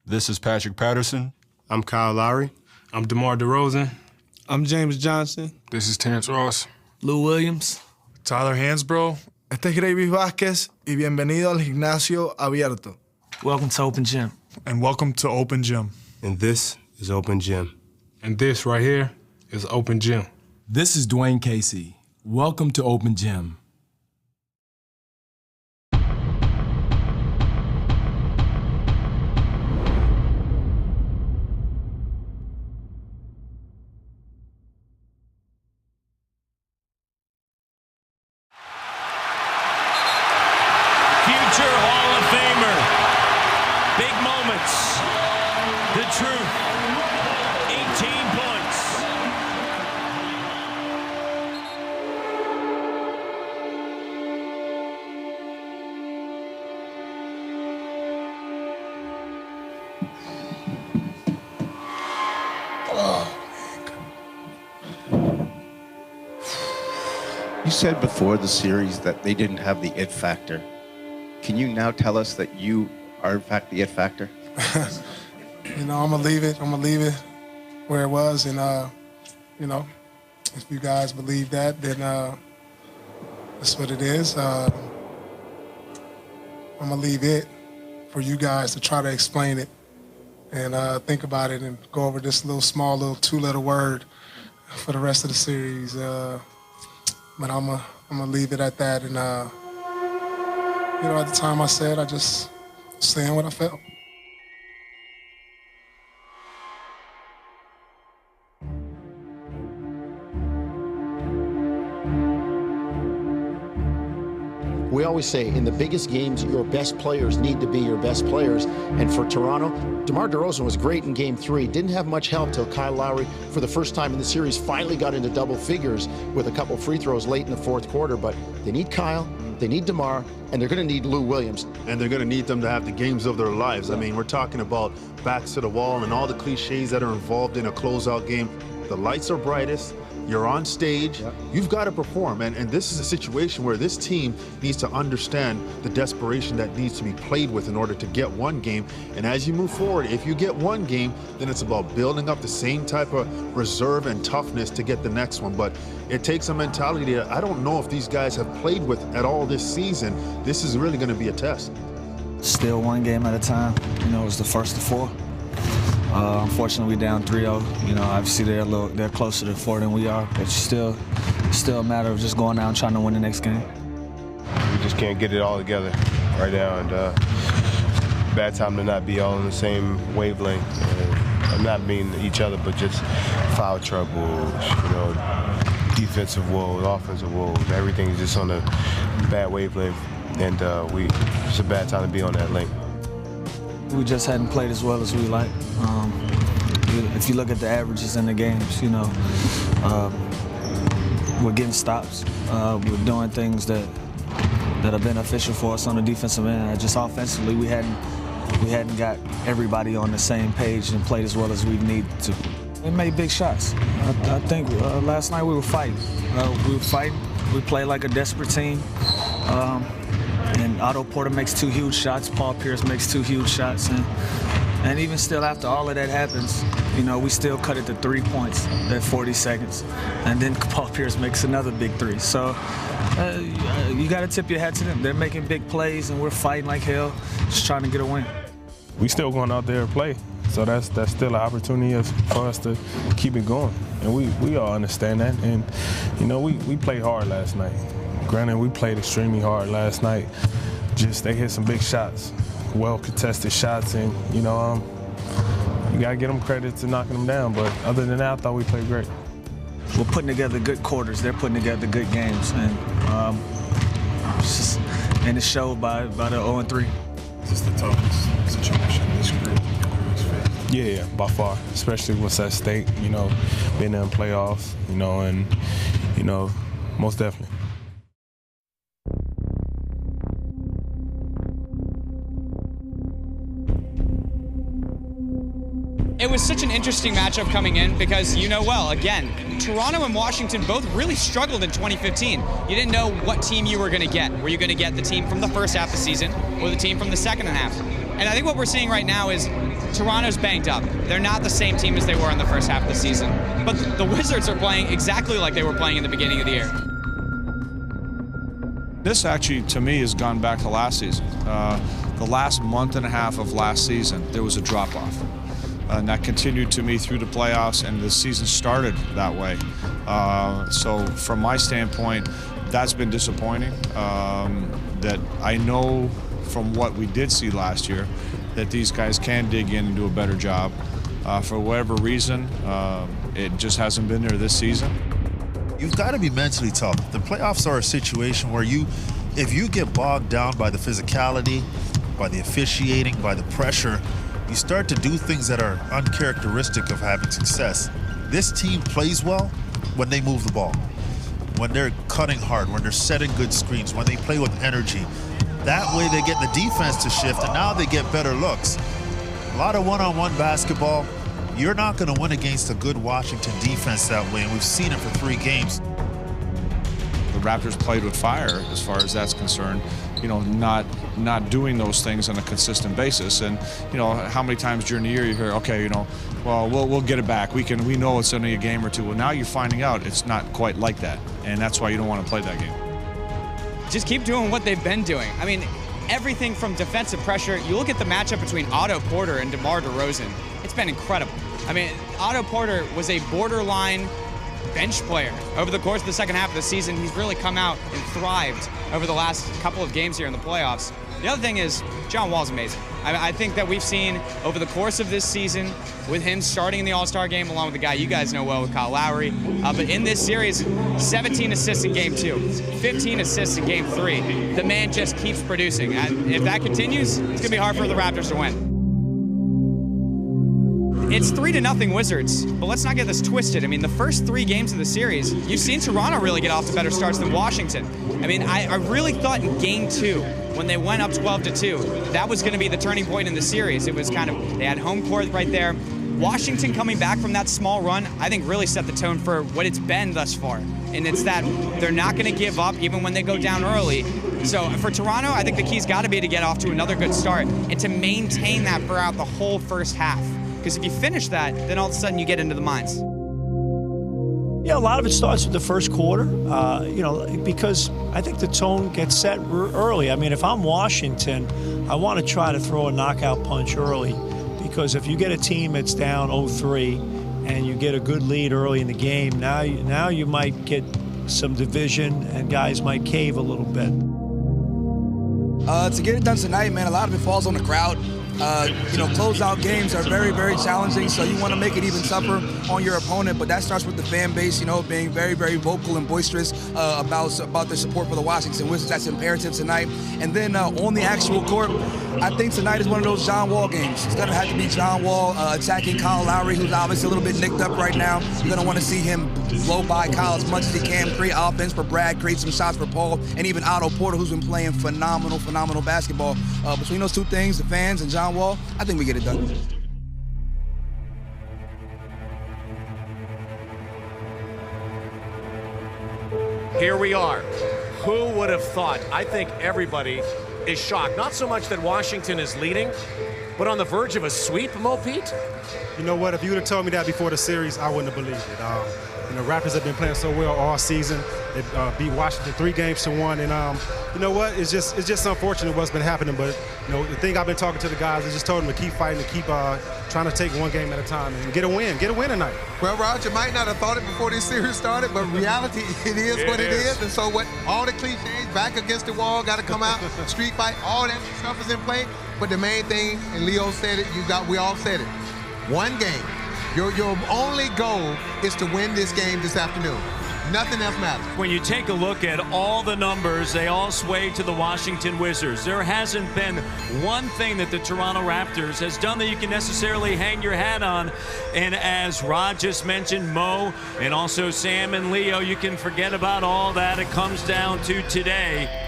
This is Patrick Patterson. I'm Kyle Lowry. I'm DeMar DeRozan. I'm James Johnson. This is Terrence Ross. Lou Williams. Tyler Hansbrough. Este es Gravy Vázquez y bienvenido al Gimnasio Abierto. Welcome to Open Gym. And welcome to Open Gym. And this is Open Gym. And this right here is Open Gym. This is Dwayne Casey. Welcome to Open Gym. Future Hall of Famer. Big moments. The truth. 18 points. You said before the series that they didn't have the it factor. Can you now tell us that you are, in fact, the it factor? I'm going to leave it. I'm going to leave it where it was. And, if you guys believe that, then that's what it is. I'm going to leave it for you guys to try to explain it and think about it and go over this small little two-letter word for the rest of the series. But I'm going to leave it at that. And, at the time I said, I just saying what I felt. We always say in the biggest games, your best players need to be your best players. And for Toronto, DeMar DeRozan was great in Game 3. Didn't have much help till Kyle Lowry, for the first time in the series, finally got into double figures with a couple free throws late in the fourth quarter. But they need Kyle, they need DeMar, and they're going to need Lou Williams. And they're going to need them to have the games of their lives. I mean, we're talking about backs to the wall and all the cliches that are involved in a closeout game. The lights are brightest. You're on stage, you've got to perform. And this is a situation where this team needs to understand the desperation that needs to be played with in order to get one game. And as you move forward, if you get one game, then it's about building up the same type of reserve and toughness to get the next one. But it takes a mentality that I don't know if these guys have played with at all this season. This is really going to be a test. Still one game at a time. It was the first of 4. Unfortunately, we're down 3-0. Obviously they're closer to 4 than we are. But it's still a matter of just going out and trying to win the next game. We just can't get it all together right now, and bad time to not be all in the same wavelength. I'm not meaning each other, but just foul troubles, defensive woes, offensive woes. Everything's just on a bad wavelength, and it's a bad time to be on that link. We just hadn't played as well as we like. If you look at the averages in the games, we're getting stops. We're doing things that are beneficial for us on the defensive end. Just offensively, we hadn't got everybody on the same page and played as well as we need to. We made big shots. I think last night we were fighting. We played like a desperate team. And Otto Porter makes 2 huge shots. Paul Pierce makes 2 huge shots. And even still, after all of that happens, we still cut it to 3 points at 40 seconds. And then Paul Pierce makes another big 3. So you got to tip your hat to them. They're making big plays, and we're fighting like hell, just trying to get a win. We still going out there to play. So that's still an opportunity for us to keep it going. And we all understand that. And, we played hard last night. Granted, we played extremely hard last night. They hit some big shots, well-contested shots, and, you got to give them credit to knocking them down. But other than that, I thought we played great. We're putting together good quarters. They're putting together good games. And it's showed by the 0-3. Is this the toughest situation this group has faced? Yeah, by far, especially what's at stake, being in playoffs, and, most definitely. It was such an interesting matchup coming in because again, Toronto and Washington both really struggled in 2015. You didn't know what team you were going to get. Were you going to get the team from the first half of the season or the team from the second half? And I think what we're seeing right now is Toronto's banged up. They're not the same team as they were in the first half of the season. But the Wizards are playing exactly like they were playing in the beginning of the year. This actually, to me, has gone back to last season. The last month and a half of last season, there was a drop-off. And that continued to me through the playoffs, and the season started that way. So from my standpoint, that's been disappointing. That I know from what we did see last year that these guys can dig in and do a better job. For whatever reason, it just hasn't been there this season. You've got to be mentally tough. The playoffs are a situation where if you get bogged down by the physicality, by the officiating, by the pressure, you start to do things that are uncharacteristic of having success. This team plays well when they move the ball, when they're cutting hard, when they're setting good screens, when they play with energy. That way they get the defense to shift, and now they get better looks. A lot of one-on-one basketball. You're not going to win against a good Washington defense that way, and we've seen it for 3 games. The Raptors played with fire as far as that's concerned, not doing those things on a consistent basis. And, how many times during the year you hear, okay, well, we'll get it back. We know it's only a game or two. Well, now you're finding out it's not quite like that, and that's why you don't want to play that game. Just keep doing what they've been doing. I mean, everything from defensive pressure. You look at the matchup between Otto Porter and DeMar DeRozan. It's been incredible. I mean, Otto Porter was a borderline bench player over the course of the second half of the season. He's really come out and thrived over the last couple of games here in the playoffs. The other thing is, John Wall's amazing. I think that we've seen over the course of this season, with him starting in the All-Star game, along with the guy you guys know well with Kyle Lowry, but in this series, 17 assists in Game 2, 15 assists in Game 3. The man just keeps producing. And if that continues, it's going to be hard for the Raptors to win. It's 3-0 Wizards, but let's not get this twisted. I mean, the first 3 games of the series, you've seen Toronto really get off to better starts than Washington. I mean, I really thought in Game 2, when they went up 12-2, that was going to be the turning point in the series. It was kind of, they had home court right there. Washington coming back from that small run, I think really set the tone for what it's been thus far. And it's that they're not going to give up even when they go down early. So for Toronto, I think the key's got to be to get off to another good start and to maintain that throughout the whole first half. Because if you finish that, then all of a sudden you get into the mines. Yeah, a lot of it starts with the first quarter, because I think the tone gets set early. I mean, if I'm Washington, I want to try to throw a knockout punch early, because if you get a team that's down 0-3 and you get a good lead early in the game, now you might get some division and guys might cave a little bit. To get it done tonight, man, a lot of it falls on the crowd. Closeout games are very, very challenging, so you want to make it even tougher on your opponent, but that starts with the fan base, being very, very vocal and boisterous about their support for the Washington Wizards. That's imperative tonight. And then on the actual court, I think tonight is one of those John Wall games. It's going to have to be John Wall attacking Kyle Lowry, who's obviously a little bit nicked up right now. You're going to want to see him blow by Kyle as much as he can, create offense for Brad, create some shots for Paul, and even Otto Porter, who's been playing phenomenal basketball. Between those two things, the fans and John Wall, I think we get it done. Here we are. Who would have thought? I think everybody is shocked. Not so much that Washington is leading, but on the verge of a sweep, Mo Pete? You know what? If you would have told me that before the series, I wouldn't have believed it. Raptors have been playing so well all season. They beat Washington 3-1, and you know what? It's just unfortunate what's been happening. But the thing I've been talking to the guys is just told them to keep fighting, to keep trying to take one game at a time and get a win tonight. Well, Roger might not have thought it before this series started, but reality, it is what it is. And so all the cliches, back against the wall, got to come out, street fight, all that stuff is in play. But the main thing, and Leo said it, we all said it, one game. Your only goal is to win this game this afternoon. Nothing else matters. When you take a look at all the numbers, they all sway to the Washington Wizards. There hasn't been one thing that the Toronto Raptors has done that you can necessarily hang your hat on. And as Rod just mentioned, Mo, and also Sam and Leo, you can forget about all that. It comes down to today.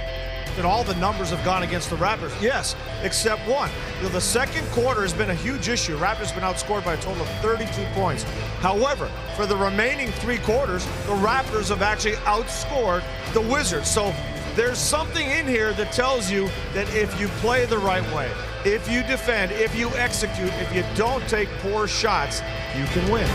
And all the numbers have gone against the Raptors. Yes, except one. The second quarter has been a huge issue. Raptors have been outscored by a total of 32 points. However, for the remaining 3 quarters, the Raptors have actually outscored the Wizards. So there's something in here that tells you that if you play the right way, if you defend, if you execute, if you don't take poor shots, you can win.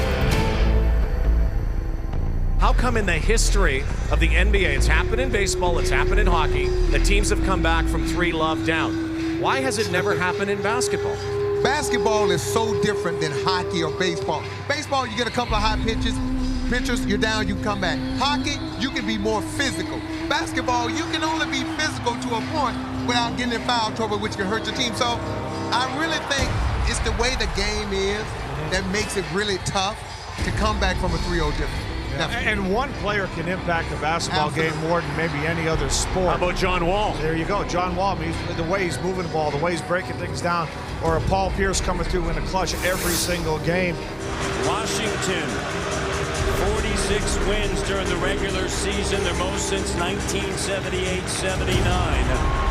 How come in the history of the NBA, it's happened in baseball, it's happened in hockey, that teams have come back from 3-love down? Why has it never happened in basketball? Basketball is so different than hockey or baseball. Baseball, you get a couple of high pitches, you're down, you come back. Hockey, you can be more physical. Basketball, you can only be physical to a point without getting in foul trouble, which can hurt your team. So I really think it's the way the game is that makes it really tough to come back from a 3-0 difference. And one player can impact a basketball game more than maybe any other sport. How about John Wall? There you go, John Wall. The way he's moving the ball, the way he's breaking things down, or a Paul Pierce coming through in a clutch every single game. Washington, 46 wins during the regular season, their most since 1978-79.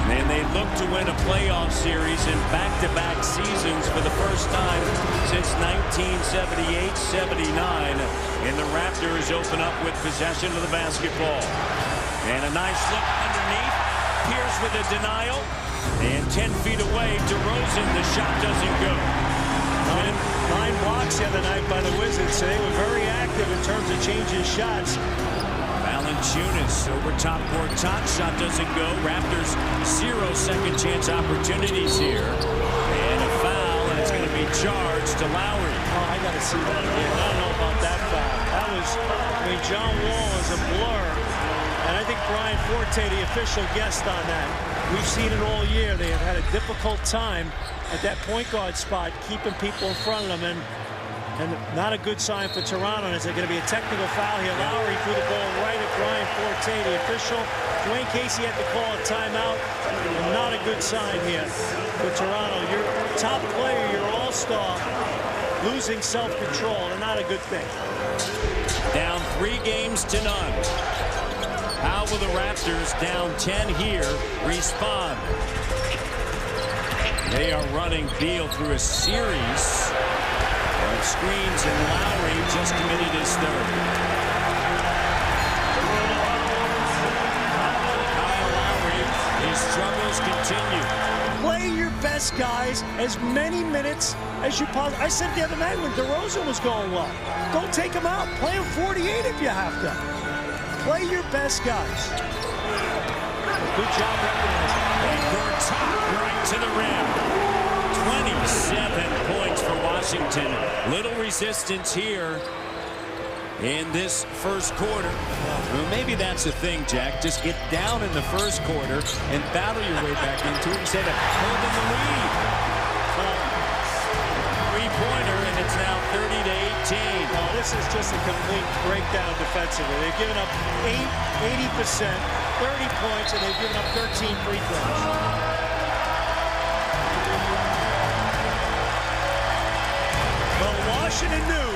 And they look to win a playoff series in back-to-back seasons for the first time since 1978-79. And the Raptors open up with possession of the basketball. And a nice look underneath. Pierce with a denial. And 10 feet away, DeRozan, the shot doesn't go. Nine blocks the other night by the Wizards, so they were very active in terms of changing shots. Valanciunas over top court, top shot doesn't go. Raptors 0 second chance opportunities here. And a foul, and it's going to be charged to Lowry. Oh, I got to see that again. I don't know about that foul. That was, I mean, John Wall is a blur. And I think Brian Forte, the official, guessed on that. We've seen it all year. They have had a difficult time at that point guard spot, keeping people in front of them. And not a good sign for Toronto. Is there going to be a technical foul here? Lowry threw the ball right at Brian Forte, the official. Dwayne Casey had to call a timeout. And not a good sign here for Toronto. Your top player, your all-star, losing self-control, and not a good thing. Down 3 games to none. How will the Raptors, down 10 here, respond? They are running Beal through a series of screens, and Lowry just committed his third. Kyle Lowry, his struggles continue. Play your best guys as many minutes as you possibly. I said the other night when DeRozan was going well, don't take him out. Play him 48 if you have to. Play your best guys. Good job recognizing. And Gortat right to the rim. 27 points for Washington. Little resistance here in this first quarter. Well, maybe that's the thing, Jack. Just get down in the first quarter and battle your way back into it instead of holding the lead. Three-pointer, and it's now 30-18. Well, this is just a complete breakdown defensively. They've given up 80%, 30 points, and they've given up 13 free throws. Washington knew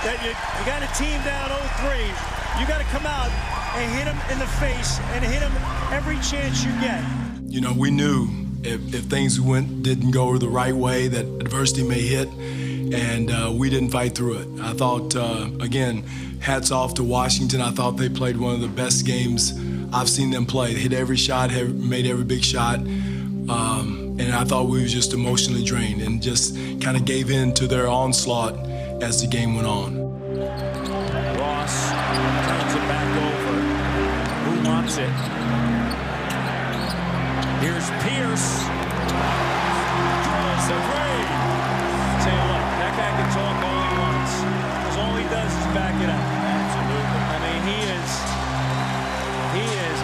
that you got a team down 0-3. You got to come out and hit them in the face and hit them every chance you get. You know, we knew if things didn't go the right way, that adversity may hit, and we didn't fight through it. I thought, again, hats off to Washington. I thought they played one of the best games I've seen them play. They hit every shot, made every big shot. And I thought we were just emotionally drained and just kind of gave in to their onslaught as the game went on. Ross turns it back over. Who wants it? Here's Pierce. Draws the three. Tell you what, that guy can talk all he wants, because all he does is back it up. Absolutely. I mean, he is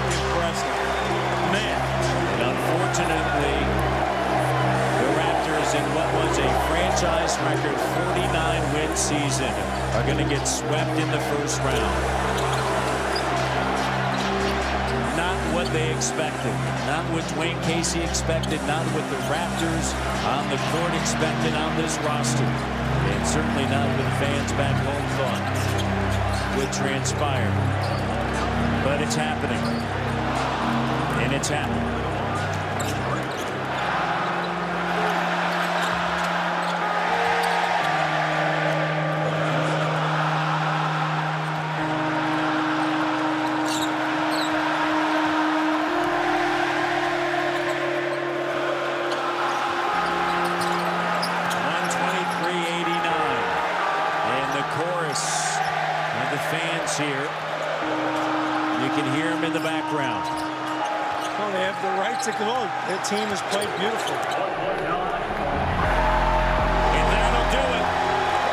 impressive. Man. And unfortunately, in what was a franchise record 49-win season are going to get swept in the first round. Not what they expected, not what Dwayne Casey expected, not what the Raptors on the court expected on this roster, and certainly not what the fans back home thought would transpire. But it's happening, and it's happening. background. Well, they have the right to go. Their team has played beautiful. And that'll do it.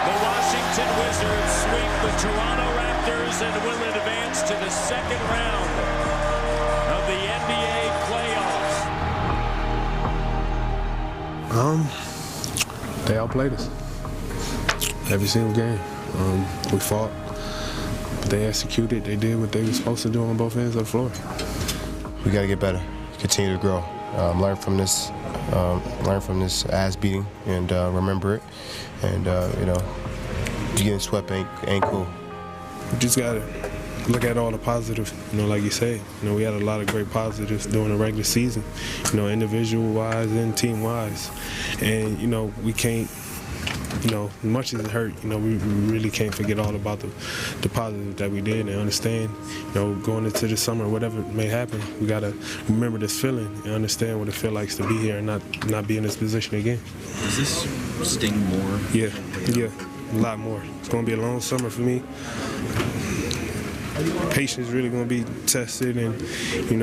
The Washington Wizards sweep the Toronto Raptors and will advance to the second round of the NBA playoffs. They outplayed us every single game. We fought, but they executed. They did what they were supposed to do on both ends of the floor. We got to get better, continue to grow, learn from this ass beating, and remember it. And getting swept ain't cool. We just gotta look at all the positives. Like you say, we had a lot of great positives during the regular season. Individual-wise and team-wise, and we can't. Much as it hurt, we really can't forget all about the positives that we did and understand, going into the summer, whatever may happen, we got to remember this feeling and understand what it feels like to be here and not be in this position again. Does this sting more? Yeah, a lot more. It's going to be a long summer for me. Patience is really going to be tested, and,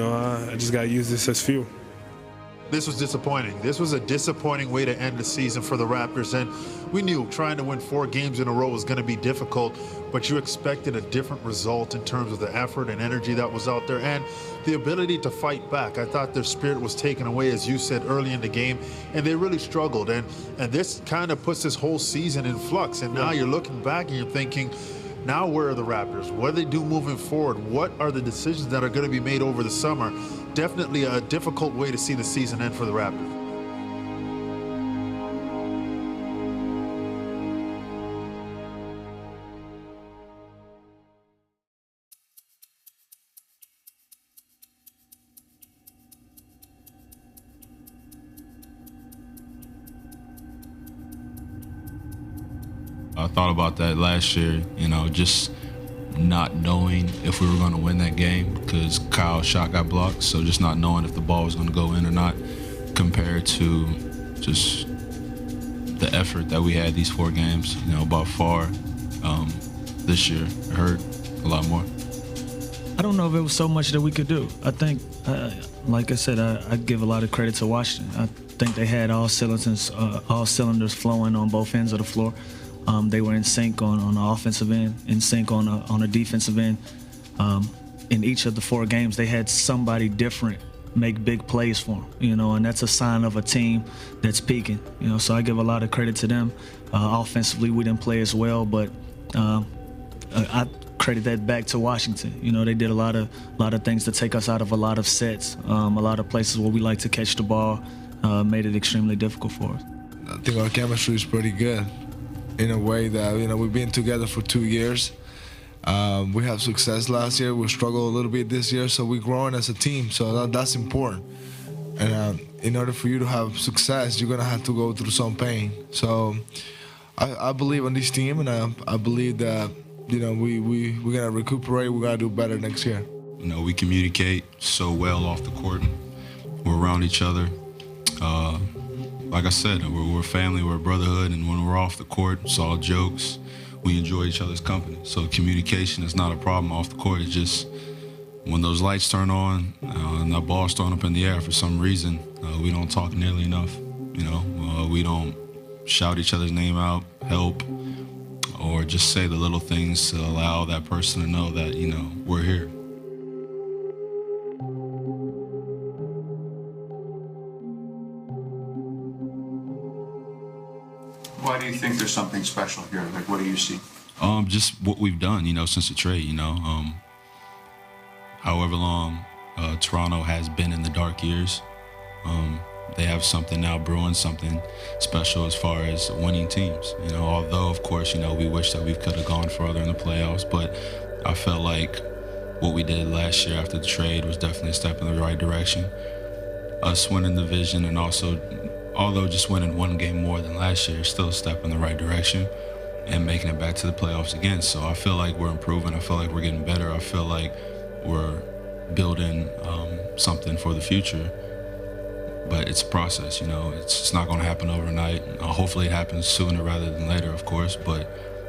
I just got to use this as fuel. This was disappointing. This was a disappointing way to end the season for the Raptors, and we knew trying to win 4 games in a row was going to be difficult, but you expected a different result in terms of the effort and energy that was out there and the ability to fight back. I thought their spirit was taken away, as you said, early in the game, and they really struggled, and this kind of puts this whole season in flux, and now you're looking back and you're thinking, now where are the Raptors? What do they do moving forward? What are the decisions that are going to be made over the summer? Definitely a difficult way to see the season end for the Raptors. I thought about that last year, just not knowing if we were going to win that game because Kyle's shot got blocked, so just not knowing if the ball was going to go in or not, compared to just the effort that we had these 4 games, by far. This year hurt a lot more. I don't know if it was so much that we could do. I think, like I said, I give a lot of credit to Washington. I think they had all cylinders flowing on both ends of the floor. They were in sync on the offensive end, in sync on the defensive end. In each of the 4 games, they had somebody different make big plays for them, and that's a sign of a team that's peaking. So I give a lot of credit to them. Offensively, we didn't play as well, but I credit that back to Washington. They did a lot of things to take us out of a lot of sets, a lot of places where we like to catch the ball, made it extremely difficult for us. I think our chemistry is pretty good. In a way that, we've been together for 2 years. We have success last year. We struggled a little bit this year, so we're growing as a team, so that's important. And in order for you to have success, you're going to have to go through some pain. So I believe on this team, and I believe that, we're going to recuperate. We're going to do better next year. We communicate so well off the court. We're around each other. Like I said, we're family, we're a brotherhood, and when we're off the court, it's all jokes. We enjoy each other's company. So communication is not a problem off the court. It's just when those lights turn on and that ball's thrown up in the air for some reason, we don't talk nearly enough. We don't shout each other's name out, help, or just say the little things to allow that person to know that, we're here. Why do you think there's something special here? Like, what do you see? Just what we've done, since the trade, however long Toronto has been in the dark years, they have something now brewing, something special as far as winning teams. Although, of course, we wish that we could have gone further in the playoffs, but I felt like what we did last year after the trade was definitely a step in the right direction. Us winning the division and also, although just winning 1 game more than last year, still a step in the right direction and making it back to the playoffs again. So I feel like we're improving. I feel like we're getting better. I feel like we're building something for the future. But it's a process, It's not going to happen overnight. Hopefully it happens sooner rather than later, of course. But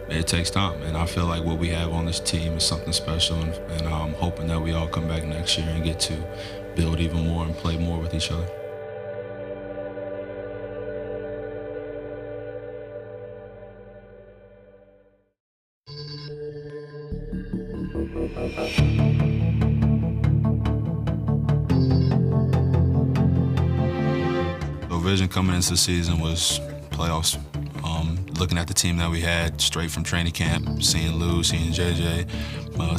it takes time. And I feel like what we have on this team is something special, and I'm hoping that we all come back next year and get to build even more and play more with each other. The vision coming into the season was playoffs. Looking at the team that we had straight from training camp, seeing Lou, seeing JJ,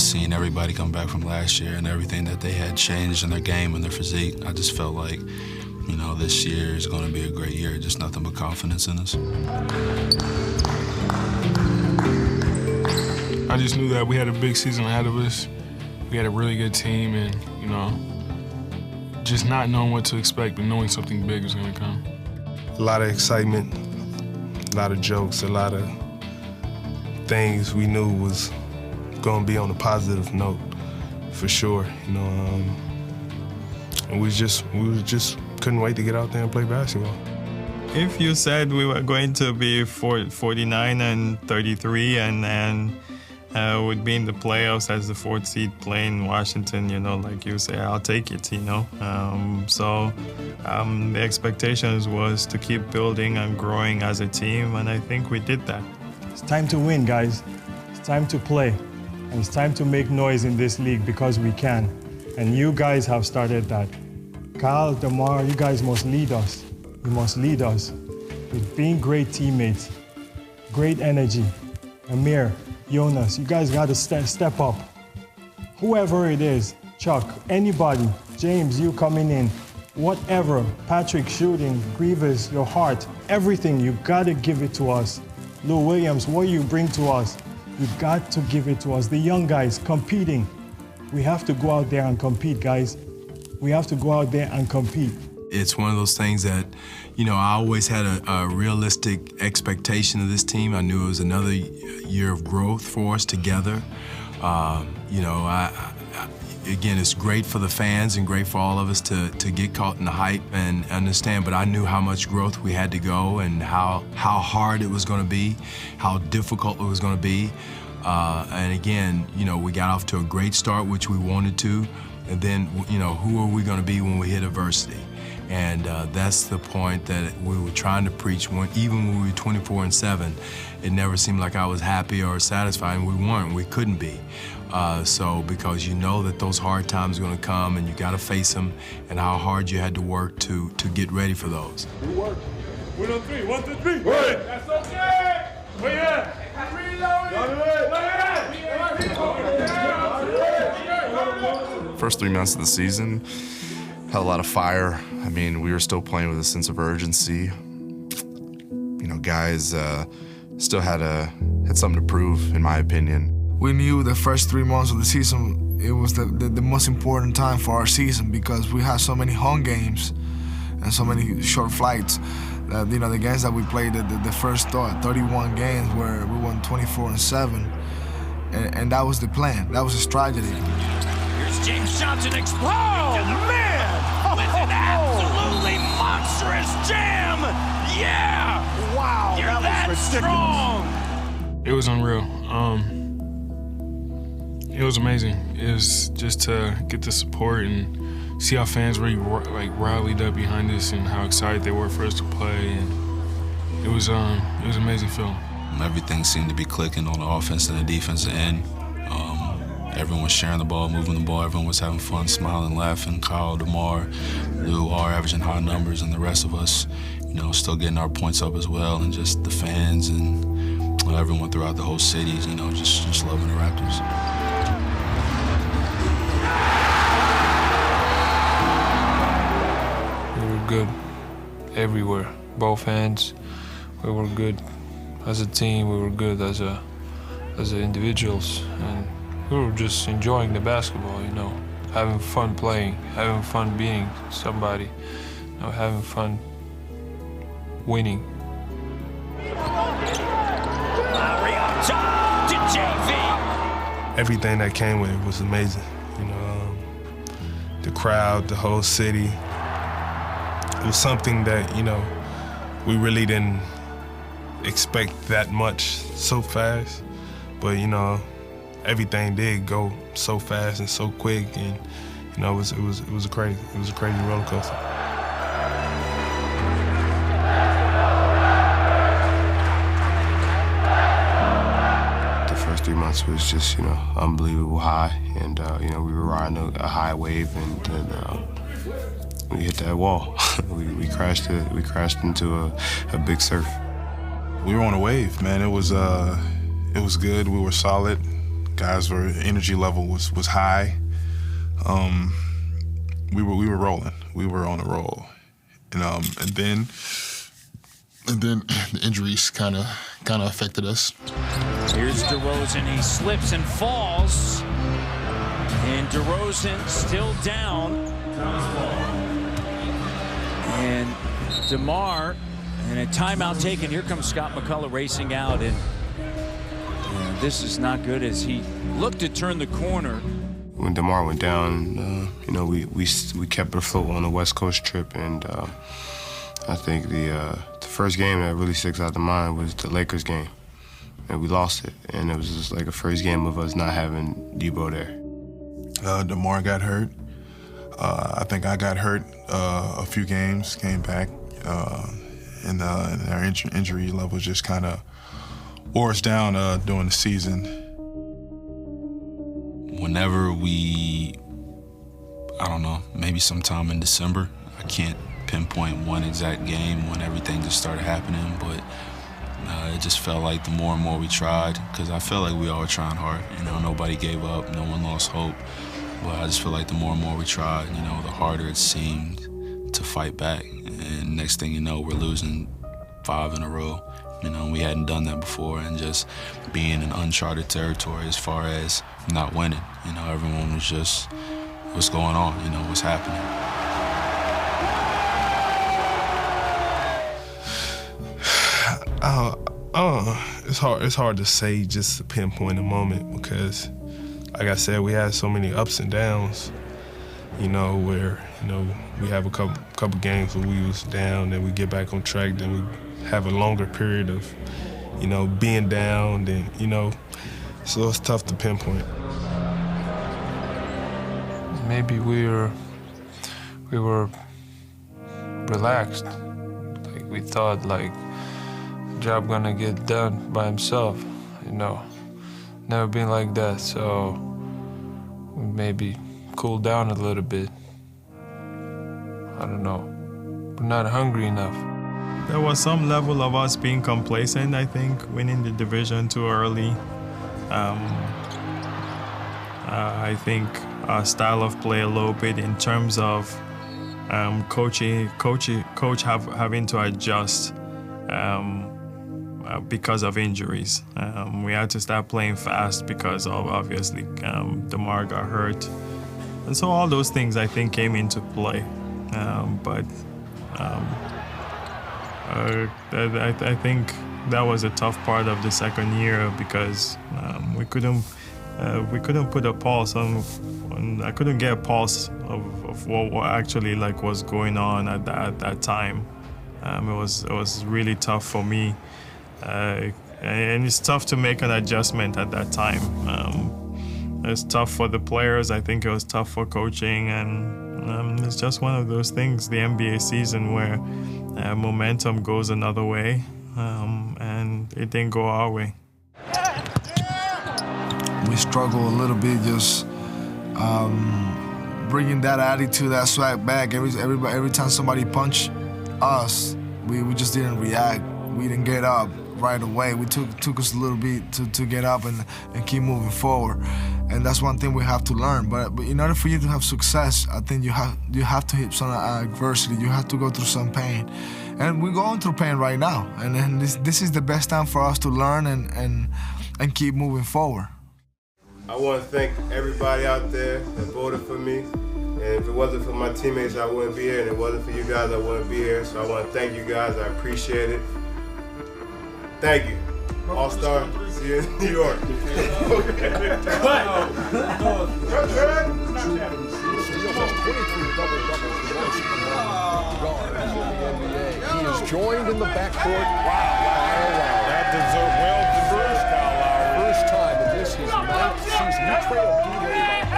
seeing everybody come back from last year and everything that they had changed in their game and their physique, I just felt like, you know, this year is going to be a great year. Just nothing but confidence in us. I just knew that we had a big season ahead of us. We had a really good team, and, you know, just not knowing what to expect, but knowing something big was going to come. A lot of excitement, a lot of jokes, a lot of things we knew was going to be on a positive note, for sure. You know, and we just couldn't wait to get out there and play basketball. If you said we were going to be 49 and 33 and would be in the playoffs as the 4th seed playing Washington, you know, like you say, I'll take it, you know. The expectations was to keep building and growing as a team, and I think we did that. It's time to win, guys. It's time to play. And it's time to make noise in this league because we can. And you guys have started that. Kyle, DeMar, you guys must lead us. You must lead us with being great teammates, great energy. Amir, Jonas, you guys got to step up. Whoever it is, Chuck, anybody, James, you coming in, whatever, Patrick shooting, Grievous, your heart, everything, you got to give it to us. Lou Williams, what you bring to us, you got to give it to us. The young guys competing. We have to go out there and compete, guys. We have to go out there and compete. It's one of those things that, you know, I always had a realistic expectation of this team. I knew it was another year of growth for us together. You know, again, it's great for the fans and great for all of us to get caught in the hype and understand, but I knew how much growth we had to go and how hard it was going to be, how difficult it was going to be. And again, you know, we got off to a great start, which we wanted to, and then, you know, who are we going to be when we hit adversity? And that's the point that we were trying to preach. Even when we were 24-7, it never seemed like I was happy or satisfied, and we weren't. We couldn't be. So because you know that those hard times are going to come, and you got to face them, and how hard you had to work to get ready for those. Good work. Win on 3. 1, 2, 3. Win. That's okay. Win. First 3 months of the season, had a lot of fire. I mean, we were still playing with a sense of urgency. You know, guys still had something to prove, in my opinion. We knew the first 3 months of the season, it was the most important time for our season because we had so many home games and so many short flights. That, you know, the games that we played, the first 31 games where we won 24-7, and that was the plan. That was a strategy. Here's James Johnson exploding. Oh, man! With an absolutely monstrous jam! Yeah! Wow, You're that was ridiculous. Strong! It was unreal. It was amazing. It was just to get the support and see how fans really rallied up behind us and how excited they were for us to play. And it was an amazing feeling. Everything seemed to be clicking on the offense and the defensive end. Everyone was sharing the ball, moving the ball. Everyone was having fun, smiling, laughing. Kyle, DeMar, Lou are averaging high numbers, and the rest of us, you know, still getting our points up as well. And just the fans and everyone throughout the whole city, you know, just loving the Raptors. We were good everywhere, both ends. We were good as a team. We were good as individuals, and we were just enjoying the basketball, you know, having fun playing, having fun being somebody, you know, having fun winning. Lowry on top to JV. Everything that came with it was amazing. You know, the crowd, the whole city. It was something that, you know, we really didn't expect that much so fast, but you know, everything did go so fast and so quick, and you know, it was a crazy roller coaster. The first 3 months was just, you know, unbelievable high, and you know, we were riding a high wave, and then we hit that wall. we crashed into a big surf. We were on a wave, man. It was good. We were solid. Guys' energy level was high. We were rolling. We were on a roll, and then the injuries kind of affected us. Here's DeRozan. He slips and falls, and DeRozan still down. And DeMar, and a timeout taken. Here comes Scott McCullough racing out, and this is not good as he looked to turn the corner. When DeMar went down, you know, we kept afloat on the West Coast trip, and I think the first game that really sticks out in mind was the Lakers game, and we lost it, and it was just like a first game of us not having Debo there. DeMar got hurt. I think I got hurt a few games, came back, and our injury levels just kind of wore us down during the season. Whenever I don't know, maybe sometime in December, I can't pinpoint one exact game when everything just started happening, but it just felt like the more and more we tried, because I felt like we all were trying hard. You know, nobody gave up, no one lost hope. But I just feel like the more and more we tried, you know, the harder it seemed to fight back. And next thing you know, we're losing 5 in a row. You know, we hadn't done that before, and just being in uncharted territory as far as not winning. You know, everyone was just, what's going on? You know, what's happening? It's hard to say, just to pinpoint a moment, because like I said, we had so many ups and downs, you know, where, you know, we have a couple games where we was down, then we get back on track, then we have a longer period of, you know, being down, then, you know, so it's tough to pinpoint. Maybe we were relaxed. Like, we thought, like, job gonna get done by himself, you know. Never been like that, so we maybe cool down a little bit. I don't know. We're not hungry enough. There was some level of us being complacent, I think, winning the division too early. I think our style of play a little bit in terms of coach having to adjust because of injuries. We had to start playing fast because of, obviously, DeMar got hurt. And so all those things, I think, came into play. I think that was a tough part of the second year, because we couldn't put a pulse on. I couldn't get a pulse of what actually like was going on at that time. It was really tough for me, and it's tough to make an adjustment at that time. It's tough for the players. I think it was tough for coaching, and it's just one of those things, the NBA season, where momentum goes another way, and it didn't go our way. We struggle a little bit, just bringing that attitude, that swag back. Every time somebody punched us, we just didn't react. We didn't get up right away. We took us a little bit to get up and keep moving forward. And that's one thing we have to learn. But in order for you to have success, I think you have to hit some adversity. You have to go through some pain. And we're going through pain right now. And then this is the best time for us to learn and keep moving forward. I want to thank everybody out there that voted for me. And if it wasn't for my teammates, I wouldn't be here. And if it wasn't for you guys, I wouldn't be here. So I want to thank you guys. I appreciate it. Thank you. All-Star. See you in New York. He is joined in the backcourt. Wow. Well-deserved, Kyle Lowry. First time in this his 9th season. You trailed D-Wade by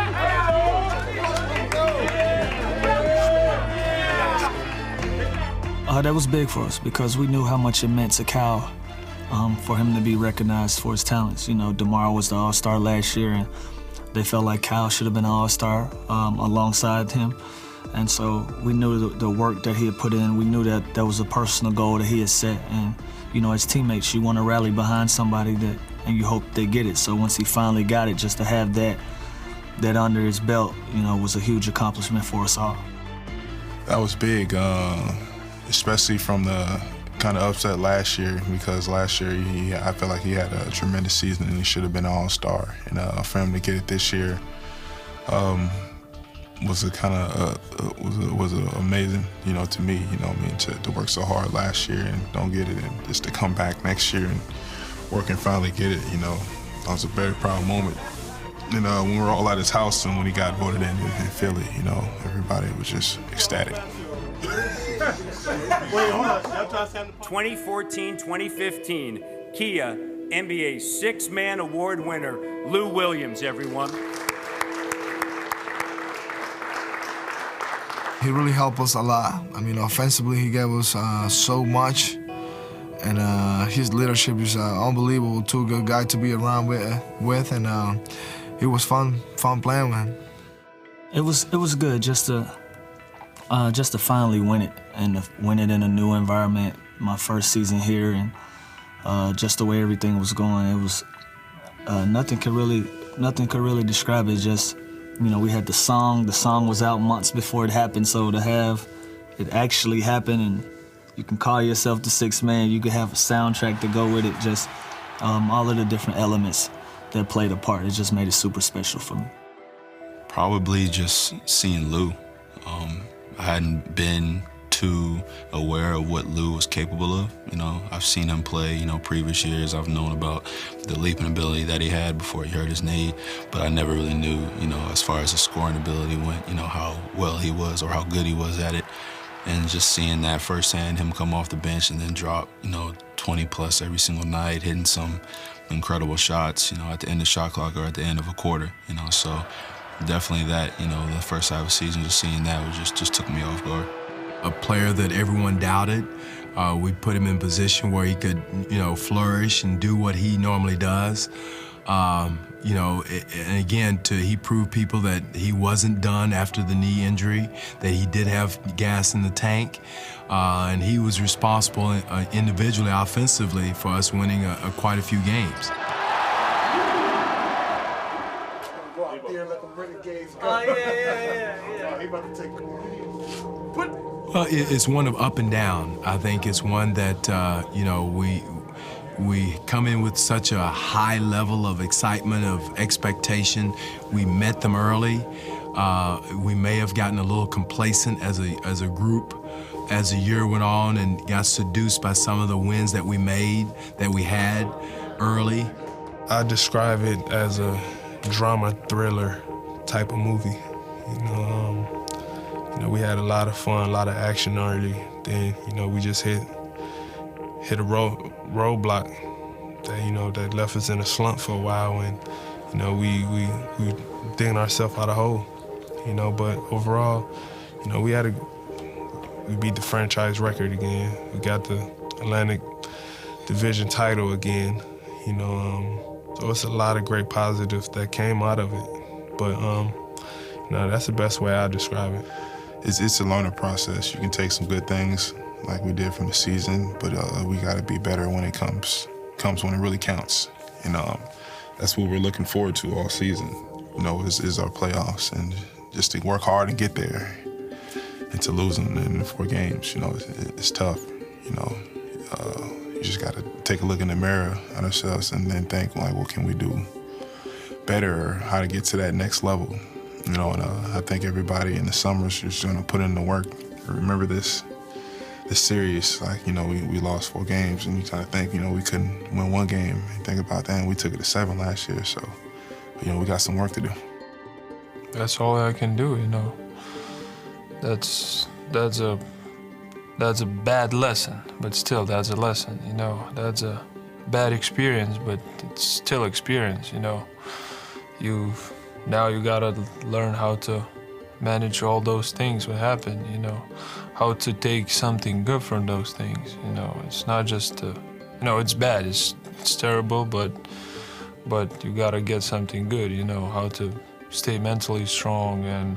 That was big for us because we knew how much it meant to Cal for him to be recognized for his talents. You know, DeMar was the All-Star last year, and they felt like Cal should have been an All-Star alongside him. And so we knew the work that he had put in. We knew that that was a personal goal that he had set. And, you know, as teammates, you want to rally behind somebody and you hope they get it. So once he finally got it, just to have that under his belt, you know, was a huge accomplishment for us all. That was big, especially from the kind of upset last year, because last year I felt like he had a tremendous season and he should have been an All-Star. And for him to get it this year was amazing, you know, to me. You know, I mean, to work so hard last year and don't get it, and just to come back next year and work and finally get it. You know, that was a very proud moment. And when we were all at his house and when he got voted in Philly, you know, everybody was just ecstatic. 2014-2015 Kia NBA Six-Man Award winner Lou Williams, everyone. He really helped us a lot. I mean, offensively, he gave us so much. And his leadership is unbelievable. Too good guy to be around with, and it was fun playing with him. It was good just to finally win it, and to win it in a new environment. My first season here, and just the way everything was going, it was nothing could really describe it. Just, you know, we had the song. The song was out months before it happened, so to have it actually happen, and you can call yourself the sixth man. You could have a soundtrack to go with it. Just all of the different elements that played a part. It just made it super special for me. Probably just seeing Lou. I hadn't been too aware of what Lou was capable of. You know, I've seen him play, you know, previous years. I've known about the leaping ability that he had before he hurt his knee, but I never really knew, you know, as far as his scoring ability went, you know, how well he was or how good he was at it. And just seeing that firsthand, him come off the bench and then drop, you know, 20 plus every single night, hitting some incredible shots, you know, at the end of shot clock or at the end of a quarter, you know. So definitely that, you know, the first half of the season, just seeing that was just took me off guard. A player that everyone doubted. We put him in position where he could, you know, flourish and do what he normally does. You know, and again, he proved people that he wasn't done after the knee injury, that he did have gas in the tank, and he was responsible individually, offensively, for us winning quite a few games. Well, it's one of up and down. I think it's one that, you know, we come in with such a high level of excitement, of expectation. We met them early. We may have gotten a little complacent as a group as the year went on and got seduced by some of the wins that we made, that we had early. I describe it as a drama thriller type of movie. You know, we had a lot of fun, a lot of action early. Then, you know, we just hit a roadblock that, you know, that left us in a slump for a while, and, you know, we digging ourselves out of hole, you know. But overall, you know, we beat the franchise record again. We got the Atlantic Division title again, you know. So it's a lot of great positives that came out of it. But you know, that's the best way I describe it. It's a learning process. You can take some good things like we did from the season, but we got to be better when it comes when it really counts. And that's what we're looking forward to all season. You know, is our playoffs, and just to work hard and get there. And to lose in 4 games, you know, it's tough. You know, you just got to take a look in the mirror at ourselves and then think, like, what can we do better, or how to get to that next level. You know, and I think everybody in the summer is just going to put in the work. Remember this series, like, you know, we lost 4 games, and you kind of think, you know, we couldn't win 1 game. And think about that, and we took it to 7 last year, so, you know, we got some work to do. That's all I can do, you know. That's a bad lesson, but still, that's a lesson, you know. That's a bad experience, but it's still experience, you know. Now you gotta learn how to manage all those things what happen, you know, how to take something good from those things, you know. It's not just, you know, it's bad, it's terrible, but you gotta get something good, you know, how to stay mentally strong and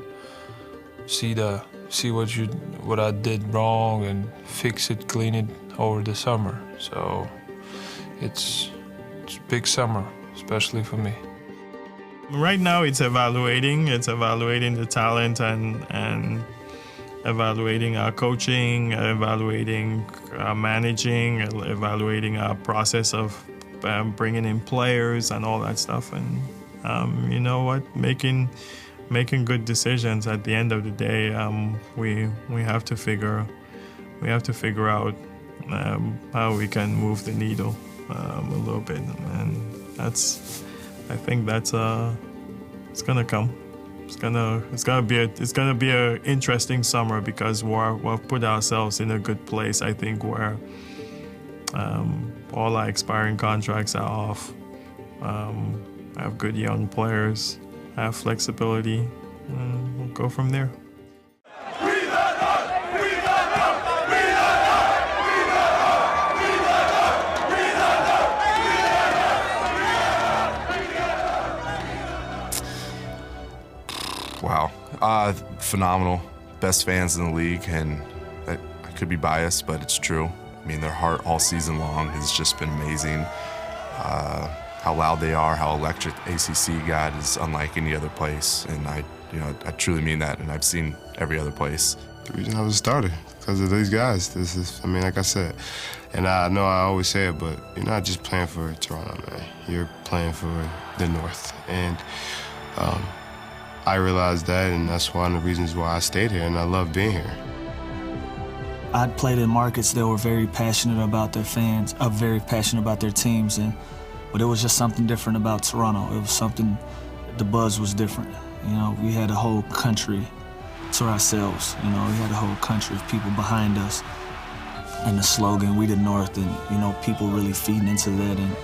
see what I did wrong and fix it, clean it over the summer. So it's big summer, especially for me. Right now it's evaluating the talent and evaluating our coaching, evaluating our managing, evaluating our process of bringing in players and all that stuff. And you know what, making good decisions. At the end of the day, we have to figure out how we can move the needle a little bit, and I think that's it's gonna come. It's gonna be an interesting summer because we've put ourselves in a good place. I think where all our expiring contracts are off. Have good young players, have flexibility, and we'll go from there. Wow, phenomenal. Best fans in the league, and I could be biased, but it's true. I mean, their heart all season long has just been amazing. How loud they are, how electric ACC got is unlike any other place, and I truly mean that, and I've seen every other place. The reason I was a starter, because of these guys. I mean, like I said, and I know I always say it, but you're not just playing for Toronto, man. You're playing for the North, and I realized that, and that's one of the reasons why I stayed here, and I love being here. I'd played in markets that were very passionate about their fans, very passionate about their teams, but it was just something different about Toronto. It was something, the buzz was different. You know, we had a whole country to ourselves. You know, we had a whole country of people behind us, and the slogan, "We the North," and you know, people really feeding into that and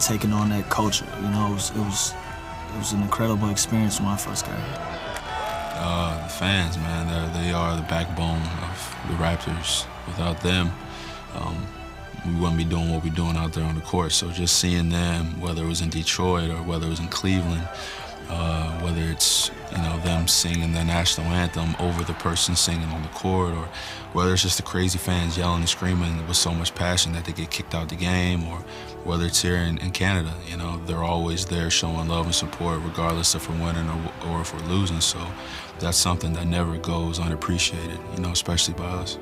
taking on that culture. You know, it was an incredible experience when I first got here. The fans, man, they are the backbone of the Raptors. Without them, we wouldn't be doing what we're doing out there on the court. So just seeing them, whether it was in Detroit or whether it was in Cleveland, whether it's them singing the national anthem over the person singing on the court, or whether it's just the crazy fans yelling and screaming with so much passion that they get kicked out the game, or whether it's here in Canada, they're always there showing love and support regardless if we're winning or if we're losing. So that's something that never goes unappreciated, especially by us.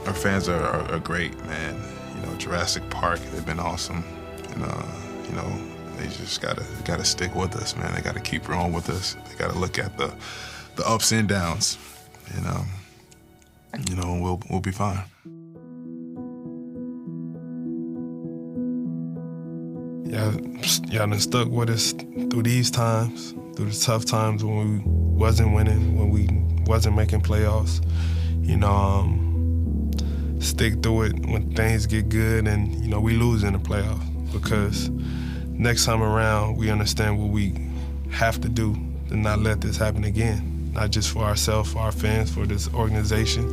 Our fans are great, man. Jurassic Park, they've been awesome. And, they just gotta stick with us, man. They gotta keep rolling with us. They gotta look at the ups and downs, we'll be fine. Y'all done stuck with us through these times, through the tough times when we wasn't winning, when we wasn't making playoffs. Stick through it when things get good and, we lose in the playoffs, because next time around, we understand what we have to do to not let this happen again. Not just for ourselves, for our fans, for this organization,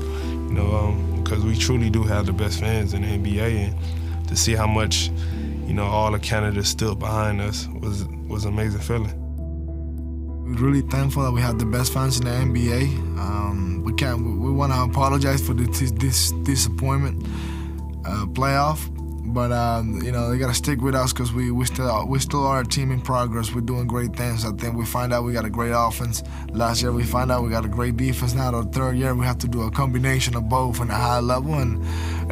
because we truly do have the best fans in the NBA, and to see how much, all of Canada stood behind us was an amazing feeling. We're really thankful that we have the best fans in the NBA. We want to apologize for this disappointment playoff. But they gotta stick with us because we still are a team in progress. We're doing great things. I think we find out we got a great offense. Last year we find out we got a great defense. Now the third year we have to do a combination of both in a high level, and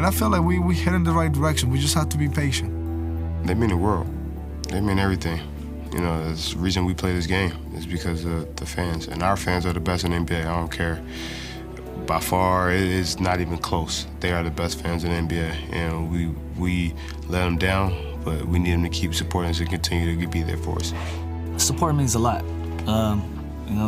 I feel like we head in the right direction. We just have to be patient. They mean the world. They mean everything. The reason we play this game is because of the fans, and our fans are the best in the NBA. I don't care. By far, it is not even close. They are the best fans in the NBA, and we let them down, but we need them to keep supporting us and continue to be there for us. Support means a lot.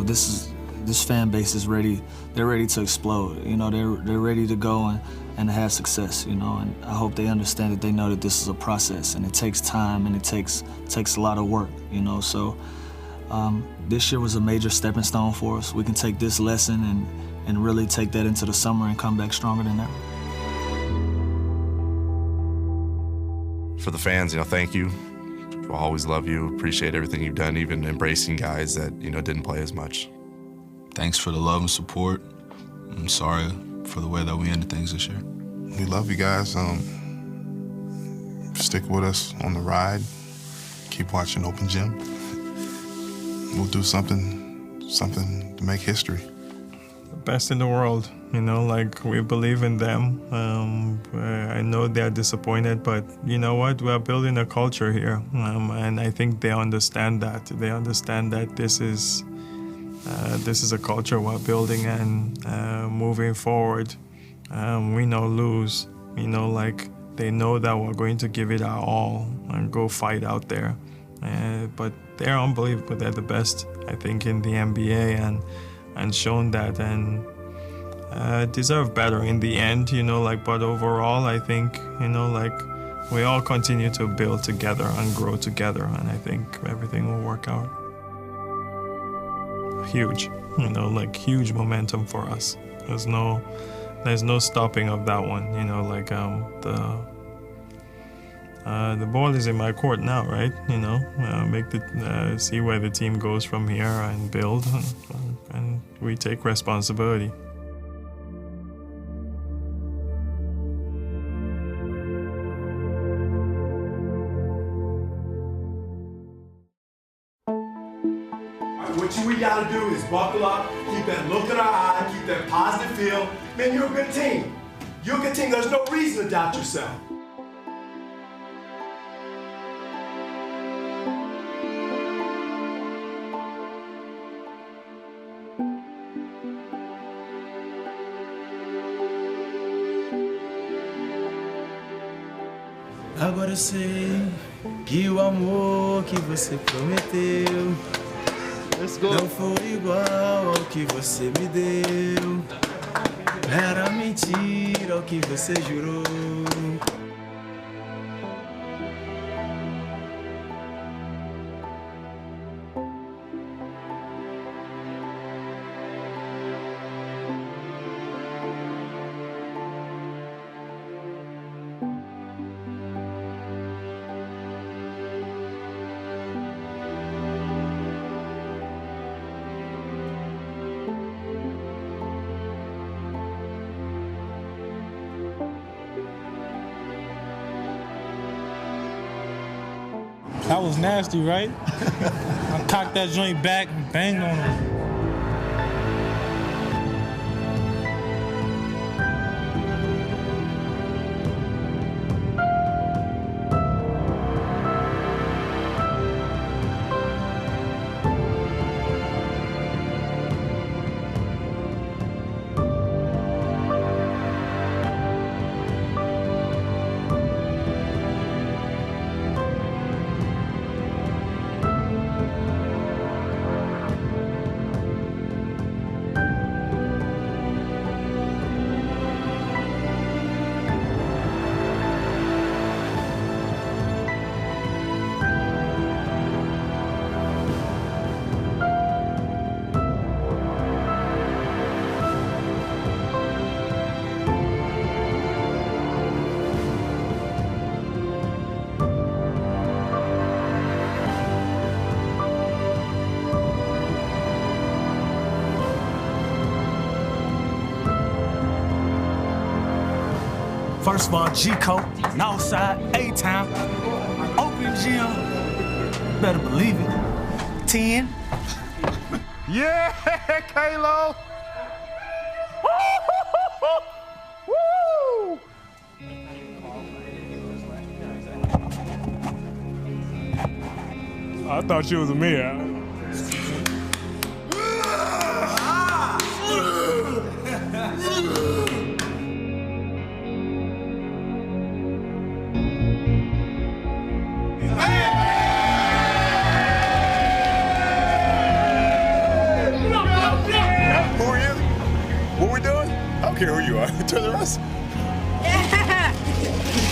This fan base is ready. They're ready to explode. They're ready to go and to have success, you know. And I hope they understand that they know that this is a process and it takes time and it takes a lot of work, you know. So this year was a major stepping stone for us. We can take this lesson and really take that into the summer and come back stronger than ever. For the fans, thank you. We'll always love you, appreciate everything you've done, even embracing guys that, didn't play as much. Thanks for the love and support. I'm sorry for the way that we ended things this year. We love you guys. Stick with us on the ride. Keep watching Open Gym. We'll do something to make history. The best in the world, we believe in them. I know they're disappointed, but you know what? We're building a culture here, and I think they understand that. They understand that this is a culture we're building, and moving forward, we know lose. They know that we're going to give it our all and go fight out there. But they're unbelievable. They're the best, I think, in the NBA, and shown that, and deserve better in the end, but overall, I think, we all continue to build together and grow together, and I think everything will work out. Huge, huge momentum for us. There's no stopping of that one, the ball is in my court now, right? See where the team goes from here and build, and we take responsibility. What we got to do is buckle up, keep that look in our eye, keep that positive feel. Man, you're a good team. You're a good team. There's no reason to doubt yourself. Agora eu sei que o amor que você prometeu não foi igual ao que você me deu. Era mentira o que você jurou. That was nasty, right? I cocked that joint back and banged on him. First of all, G-Coat, Northside, A-Town, Open Gym, better believe it. 10. Yeah, Kalo! Woo! I thought she was a mirror. Who are you? What we doing? I don't care who you are. Turn the rest. Raptors.